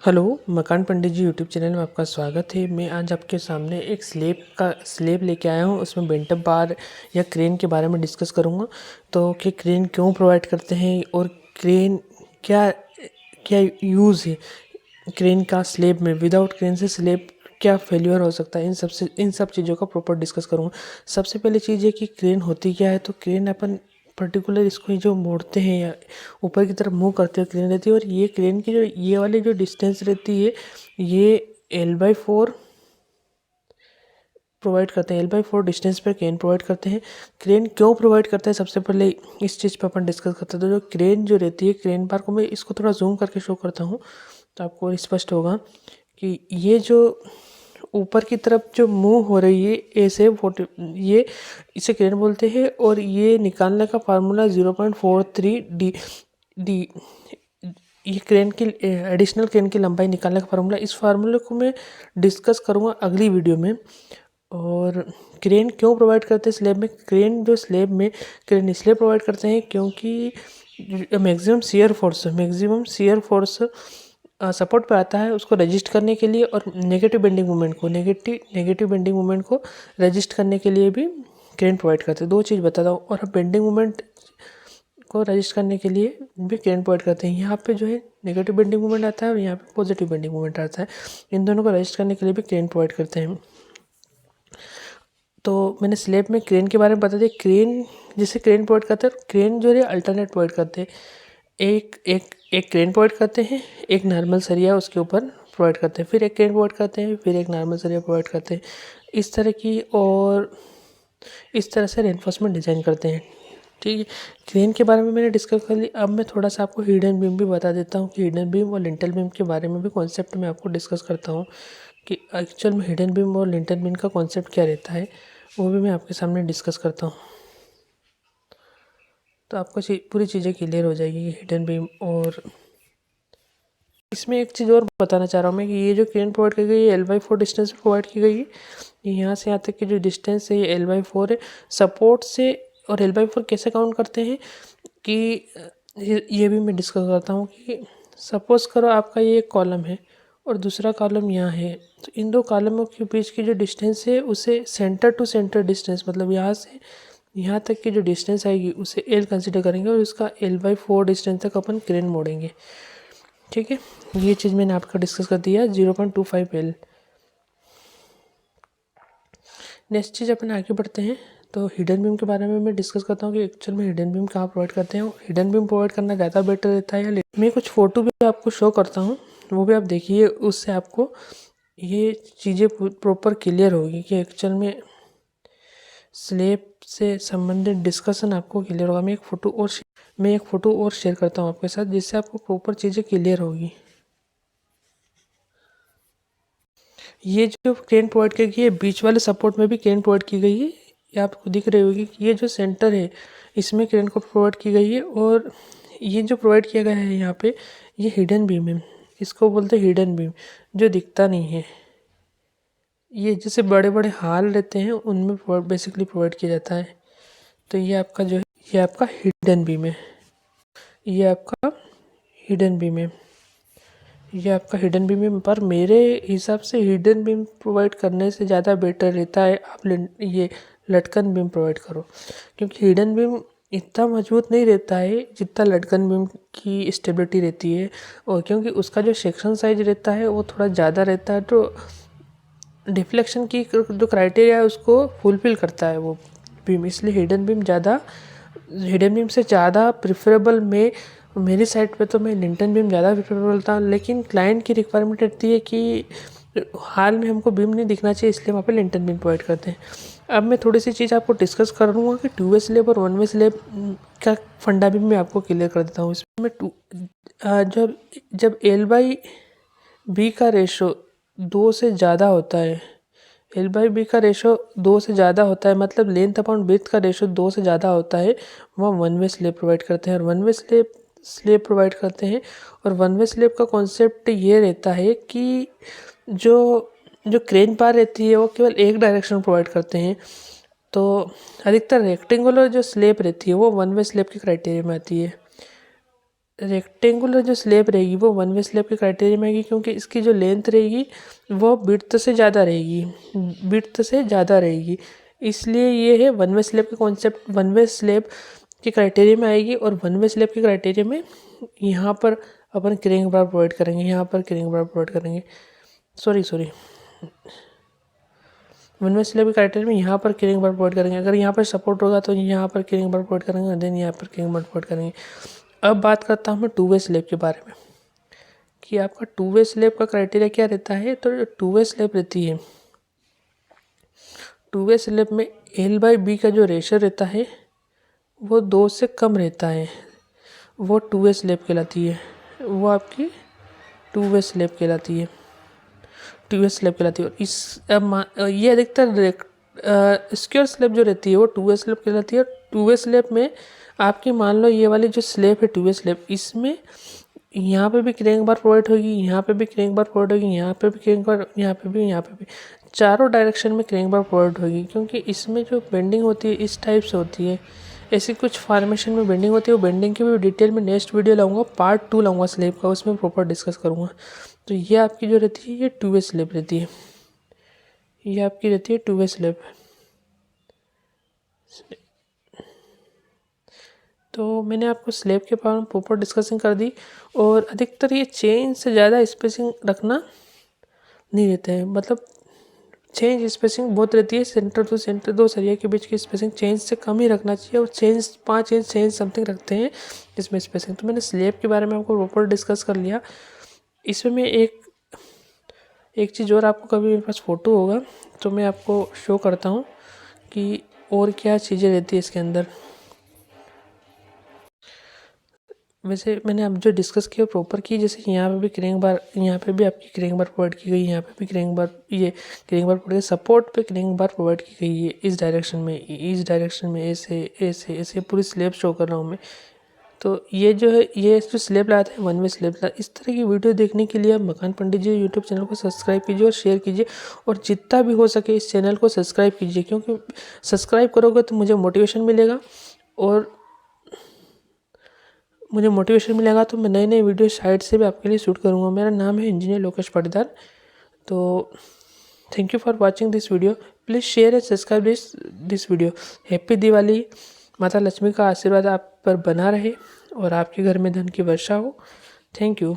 Hello, मकान पंडित जी YouTube channel में आपका स्वागत है। मैं आज आपके सामने एक स्लैब लेके आया हूँ। उसमें बेंटम बार या क्रेन के बारे में डिस्कस करूँगा। तो कि क्रेन क्यों प्रोवाइड करते हैं और क्रेन क्या क्या यूज़ है क्रेन का स्लैब में। विदाउट क्रेन से स्लैब क्या फेल्यूर हो सकता है, इन सब चीज़ों का प्रॉपर डिस्कस करूँगा। सबसे पहले चीज़ है कि क्रेन होती क्या है। तो क्रेन अपन पर्टिकुलर इसको जो मोड़ते हैं या ऊपर की तरफ मूव करते हुए क्रेन रहती है। और ये क्रेन की जो ये वाली जो डिस्टेंस रहती है, ये L/4 प्रोवाइड करते हैं। L/4 डिस्टेंस पर क्रेन प्रोवाइड करते हैं। क्रेन क्यों प्रोवाइड करते हैं, सबसे पहले इस चीज़ पर अपन डिस्कस करते हैं। तो जो क्रेन जो रहती है, क्रेन बार को मैं इसको थोड़ा जूम करके शो करता हूँ तो आपको स्पष्ट होगा कि ये जो ऊपर की तरफ जो मूव हो रही है ऐसे 40, ये इसे क्रेन बोलते हैं। और ये निकालने का फार्मूला 0.43 डी ये क्रेन की एडिशनल क्रेन की लंबाई निकालने का फार्मूला। इस फार्मूले को मैं डिस्कस करूँगा अगली वीडियो में। और क्रेन क्यों प्रोवाइड करते हैं स्लैब में। स्लैब में क्रेन इसलिए प्रोवाइड करते हैं क्योंकि मैक्सिमम शियर फोर्स सपोर्ट पे आता है, उसको रजिस्ट करने के लिए। और नेगेटिव बेंडिंग मोमेंट को रजिस्ट करने के लिए भी क्रेन प्रोवाइड करते हैं। दो चीज़ बताता हूँ। और बेंडिंग मोमेंट को रजिस्ट करने के लिए भी क्रेन प्रोवाइड करते हैं। यहाँ पे जो है नेगेटिव बेंडिंग मोमेंट आता है और यहाँ पे पॉजिटिव बेंडिंग मोमेंट आता है। इन दोनों को रजिस्ट करने के लिए भी क्रेन प्रोवाइड करते हैं। तो मैंने स्लैब में क्रेन के बारे में बता दिया। क्रेन जिसे क्रेन प्रोवाइड करते हैं, क्रेन जो है अल्टरनेट प्रोवाइड करते हैं। एक क्रेन प्रोवाइड करते हैं, एक नॉर्मल सरिया उसके ऊपर प्रोवाइड करते हैं, फिर एक क्रेन प्रोवाइड करते हैं, फिर एक नॉर्मल सरिया प्रोवाइड करते हैं। इस तरह की और इस तरह से रेनफोर्समेंट डिज़ाइन करते हैं। ठीक है, क्रेन के बारे में मैंने डिस्कस कर ली। अब मैं थोड़ा सा आपको हिडन बीम भी बता देता हूँ कि हिडन बीम और लिंटल बीम के बारे में भी कॉन्सेप्ट मैं आपको डिस्कस करता हूँ कि एक्चुअल में हिडन बीम और लिंटल बीम का कॉन्सेप्ट क्या रहता है, वो भी मैं आपके सामने डिस्कस करता हूँ। तो आपको पूरी चीज़ें क्लियर हो जाएगी हिडन बीम। और इसमें एक चीज़ और बताना चाह रहा हूँ मैं कि ये जो क्रेन प्रोवाइड की गई है L/4 डिस्टेंस पे प्रोवाइड की गई है। यहाँ से यहाँ तक की जो डिस्टेंस है ये L/4 है सपोर्ट से। और L/4 कैसे काउंट करते हैं कि ये भी मैं डिस्कस करता हूँ कि सपोज़ करो आपका ये एक कॉलम है और दूसरा कॉलम यहाँ है। तो इन दो कॉलमों के बीच की जो डिस्टेंस है उसे सेंटर टू सेंटर डिस्टेंस, मतलब यहाँ से यहाँ तक की जो डिस्टेंस आएगी उसे L कंसिडर करेंगे और उसका L/4 डिस्टेंस तक अपन क्रेन मोड़ेंगे। ठीक है, ये चीज़ मैंने आपको डिस्कस कर दिया 0.25 L। नेक्स्ट चीज़ अपन आगे बढ़ते हैं। तो हिडन बीम के बारे में मैं डिस्कस करता हूँ कि एक्चुअल में हिडन बीम कहाँ प्रोवाइड करते हैं। हिडन बीम प्रोवाइड करना ज़्यादा बेटर रहता है या मैं कुछ फ़ोटो भी आपको शो करता हूँ, वो भी आप देखिए। उससे आपको ये चीज़ें प्रॉपर क्लियर होगी कि एक्चुअल में स्लैब से संबंधित डिस्कशन आपको क्लियर होगा। मैं एक फ़ोटो और शेयर करता हूँ आपके साथ, जिससे आपको प्रॉपर चीज़ें क्लियर होगी। ये जो क्रेन प्रोवाइड की गई है बीच वाले सपोर्ट में भी क्रेन प्रोवाइड की गई है। ये आपको दिख रही होगी कि ये जो सेंटर है इसमें क्रेन को प्रोवाइड की गई है। और ये जो प्रोवाइड किया गया है यहाँ पे, ये हिडन बीम है। इसको बोलते हैं हिडन बीम, जो दिखता नहीं है। ये जैसे बड़े बड़े हॉल रहते हैं उनमें बेसिकली प्रोवाइड किया जाता है। तो ये आपका जो है ये आपका हिडन बीम है। ये आपका हिडन बीम है। ये आपका हिडन बीम पर मेरे हिसाब से हिडन बीम प्रोवाइड करने से ज़्यादा बेटर रहता है आप ये लटकन बीम प्रोवाइड करो। क्योंकि हिडन बीम इतना मजबूत नहीं रहता है जितना लटकन बीम की स्टेबिलिटी रहती है। और क्योंकि उसका जो सेक्शन साइज रहता है वो थोड़ा ज़्यादा रहता है, तो डिफ्लेक्शन की जो क्राइटेरिया है उसको फुलफिल करता है वो बीम। इसलिए हिडन बीम से ज़्यादा प्रिफरेबल मेरी साइड पे तो मैं लिंटन बीम ज़्यादा प्रिफरेबल था। लेकिन क्लाइंट की रिक्वायरमेंट रहती है कि हाल में हमको बीम नहीं दिखना चाहिए, इसलिए वहाँ पे लिंटन बीम प्रोवाइड करते हैं। अब मैं थोड़ी सी चीज़ आपको डिस्कस करूँगा कि 2 वे स्लैब और 1 वे स्लैब का फंडा भी मैं आपको क्लियर कर देता हूँ। इसमें जब L/B का रेशो 2 से ज़्यादा होता है, L/B का रेशो 2 से ज़्यादा होता है, मतलब लेंथ अपॉन ब्रेड्थ का रेशो 2 से ज़्यादा होता है, वह 1 वे स्लैब प्रोवाइड करते हैं। और 1 वे स्लैब प्रोवाइड करते हैं। और 1 वे स्लैब का कॉन्सेप्ट ये रहता है कि जो जो क्रेन बार रहती है वो केवल एक डायरेक्शन प्रोवाइड करते हैं। तो अधिकतर रेक्टेंगुलर जो स्लैब रहती है वो 1 वे स्लैब के क्राइटेरिया में आती है। रेक्टेंगुलर जो स्लेब रहेगी वो वन वे स्लेब के क्राइटेरिया में आएगी, क्योंकि इसकी जो लेंथ रहेगी वो विड्थ से ज़्यादा रहेगी, इसलिए ये है वन वे स्लेब के कॉन्सेप्ट, वन वे स्लेब के क्राइटेरिया में आएगी। और वन वे स्लेब के क्राइटेरिया में यहाँ पर अपन क्रेंक बार प्रोवाइड करेंगे, सॉरी वन वे स्लेब के क्राइटेरिया में यहाँ पर क्रेंक बार प्रोवाइड करेंगे। अगर यहाँ पर सपोर्ट होगा तो यहाँ पर क्रेंक बार प्रोवाइड करेंगे, देन यहाँ पर क्रेंक बार प्रोवाइड करेंगे। अब बात करता हूँ मैं टू वे स्लेब के बारे में कि आपका टू वे स्लेब का क्राइटेरिया क्या रहता है। तो टू वे स्लेब रहती है, टू वे स्लेब में L/B का जो रेशो रहता है वो 2 से कम रहता है, वो टू वे स्लेब कहलाती है, वो आपकी टू वे स्लेब कहलाती है। और इस ये अधिकतर स्क्वायर स्लेब जो रहती है वो टू वे स्लेब कहलाती है। टू वे स्लेब में आपकी मान लो ये वाली जो स्लेब है टू वे स्लेब, इसमें यहाँ पे भी क्रेंक बार प्रोवाइड होगी, यहाँ पे भी क्रेंक बार प्रोवाइड होगी, यहाँ पे भी क्रेंक बार, यहाँ पे भी चारों डायरेक्शन में क्रेंक बार प्रोवाइड होगी, क्योंकि इसमें जो बेंडिंग होती है इस टाइप से होती है। ऐसी कुछ फॉर्मेशन में बेंडिंग होती है, वो बेंडिंग की भी डिटेल में नेक्स्ट वीडियो लाऊंगा, पार्ट 2 लाऊंगा स्लेब का, उसमें प्रॉपर डिस्कस करूँगा। तो ये आपकी जो रहती है ये टू वे स्लेब रहती है, ये आपकी रहती है टू वे स्लेब। तो मैंने आपको स्लेब के बारे में प्रॉपर डिस्कसिंग कर दी। और अधिकतर ये चेन से ज़्यादा स्पेसिंग रखना नहीं रहता है, मतलब चेंज स्पेसिंग बहुत रहती है, सेंटर टू सेंटर दो सरिया के बीच की स्पेसिंग चेंज से कम ही रखना चाहिए, और 5 इंच चेंज समथिंग रखते हैं इसमें स्पेसिंग। तो मैंने स्लेब के बारे में आपको प्रॉपर डिस्कस कर लिया। इसमें मैं एक चीज़ और, आपको कभी मेरे पास फ़ोटो होगा तो मैं आपको शो करता हूँ कि और क्या चीज़ें रहती है इसके अंदर। वैसे मैंने अब जो डिस्कस किया प्रॉपर की, जैसे यहाँ पे भी क्रेंक बार, यहाँ पे भी आपकी क्रेंक बार प्रोवाइड की गई, यहाँ पे भी क्रेंक बार, ये क्रेंक बार प्रोवाइड, सपोर्ट पे क्रेंक बार प्रोवाइड की गई है इस डायरेक्शन में ऐसे पूरी स्लेब शो कर रहा हूँ मैं। तो ये जो है, ये जो स्लेब लाया था वन वे स्लेब लाया। इस तरह की वीडियो देखने के लिए आप मकान पंडित जी यूट्यूब चैनल को सब्सक्राइब कीजिए और शेयर कीजिए, और जितना भी हो सके इस चैनल को सब्सक्राइब कीजिए, क्योंकि सब्सक्राइब करोगे तो मुझे मोटिवेशन मिलेगा, और मुझे मोटिवेशन मिलेगा तो मैं नए नए वीडियो साइड से भी आपके लिए शूट करूँगा। मेरा नाम है इंजीनियर लोकेश पाटीदार। तो thank you for watching this video, please share and subscribe this video. Happy Diwali. माता लक्ष्मी का आशीर्वाद आप पर बना रहे और आपके घर में धन की वर्षा हो। Thank you.